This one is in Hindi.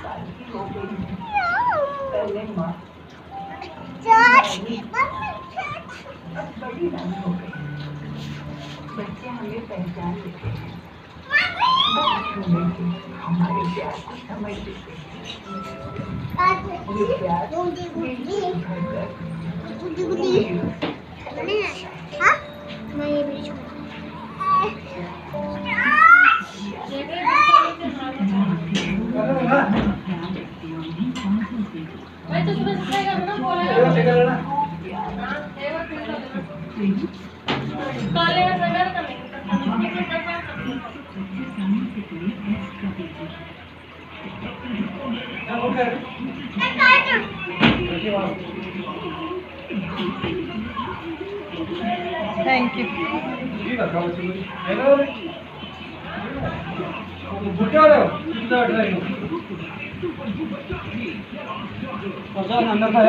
साल की हो गई पहले माँ अब बड़ी रानी हो गई। बच्चे हमें पहचान लेते हैं, हमारे प्यार को समझ लेते हैं। ये प्यार भाई तो सुबह सिखाएगा ना बोलेगा काले का सगर का थैंक यू। अंदर था